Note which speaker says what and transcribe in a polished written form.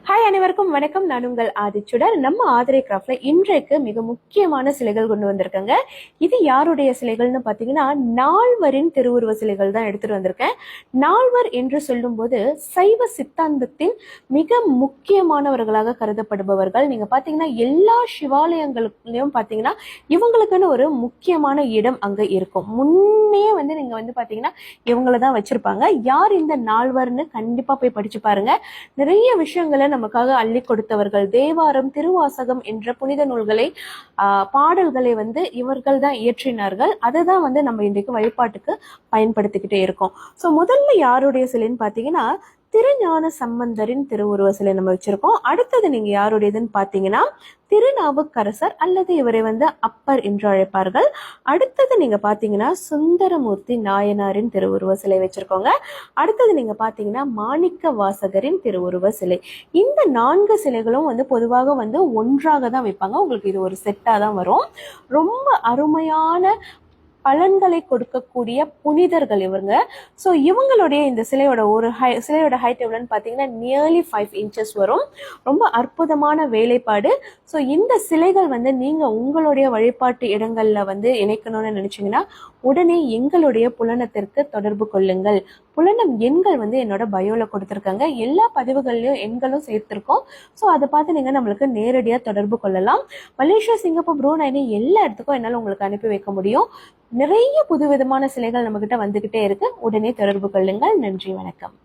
Speaker 1: Hi, அனைவருக்கும் வணக்கம். நான் உங்கள் ஆதிச்சுடர். நம்ம ஆதிரை கிராஃப்ட்ல இன்றைக்கு மிக முக்கியமான சிலைகள் கொண்டு வந்திருக்கேங்க. இது யாருடைய சிலைகள்னு பார்த்தீங்கன்னா, நால்வரின் திருவுருவ சிலைகள் தான் எடுத்துட்டு வந்திருக்கேன். நால்வர் என்று சொல்லும்போது சைவ சித்தாந்தத்தின் மிக முக்கியமானவர்களாக கருதப்படுபவர்கள். நீங்க பார்த்தீங்கன்னா எல்லா சிவாலயங்களுக்கும் பார்த்தீங்கன்னா இவங்களுக்குன்னு ஒரு முக்கியமான இடம் அங்க இருக்கும். முன்னே நீங்க பார்த்தீங்கன்னா இவங்கள தான் வச்சிருப்பாங்க. யார் இந்த நால்வர்னு கண்டிப்பா போய் படிச்சு பாருங்க. நிறைய விஷயங்களை நமக்காக அள்ளி கொடுத்தவர்கள். தேவாரம், திருவாசகம் என்ற புனித நூல்களை பாடல்களை இவர்கள் தான் இயற்றினார்கள். அதை தான் நம்ம இன்றைக்கு வழிபாட்டுக்கு பயன்படுத்திக்கிட்டே இருக்கோம். ஸோ முதல்ல யாருடைய சிலைன்னு பார்த்தீங்கன்னா திருஞான சம்பந்தரின் திருவுருவ சிலை நம்ம வச்சிருக்கோம். அடுத்தது நீங்க யாருடையதுன்னு பாத்தீங்கன்னா திருநாவுக்கரசர் அல்லது இவரை அப்பர் என்று அழைப்பார்கள். அடுத்தது நீங்க பாத்தீங்கன்னா சுந்தரமூர்த்தி நாயனாரின் திருவுருவ சிலை வச்சிருக்கோங்க. அடுத்தது நீங்க பாத்தீங்கன்னா மாணிக்க வாசகரின் திருவுருவ சிலை. இந்த 4 சிலைகளும் பொதுவாக ஒன்றாக தான் வைப்பாங்க. உங்களுக்கு இது ஒரு செட்டா தான் வரும். ரொம்ப அருமையான பலன்களை கொடுக்கக்கூடிய புனிதர்கள் இவங்க. ஸோ இவங்களுடைய இந்த சிலையோட சிலையோட ஹைட் எவ்வளோன்னு பார்த்தீங்கன்னா நியர்லி 5 inches வரும். ரொம்ப அற்புதமான வேலைப்பாடு. ஸோ இந்த சிலைகள் நீங்க உங்களுடைய வழிபாட்டு இடங்கள்ல இணைக்கணும்னு நினைச்சீங்கன்னா உடனே எங்களுடைய புலனத்திற்கு தொடர்பு கொள்ளுங்கள். புலனம் எண்கள் என்னோட பயோல கொடுத்துருக்காங்க. எல்லா பதிவுகள்லயும் எண்களும் சேர்த்திருக்கோம். ஸோ அதை பார்த்து நீங்க நம்மளுக்கு நேரடியாக தொடர்பு கொள்ளலாம். மலேசியா, சிங்கப்பூர், ப்ரூனைனி எல்லா இடத்துக்கும் என்னால் உங்களுக்கு அனுப்பி வைக்க முடியும். நிறைய புதுவிதமான சிலைகள் நம்ம கிட்ட வந்துகிட்டே இருக்கு. உடனே தொடர்பு கொள்ளுங்கள். நன்றி, வணக்கம்.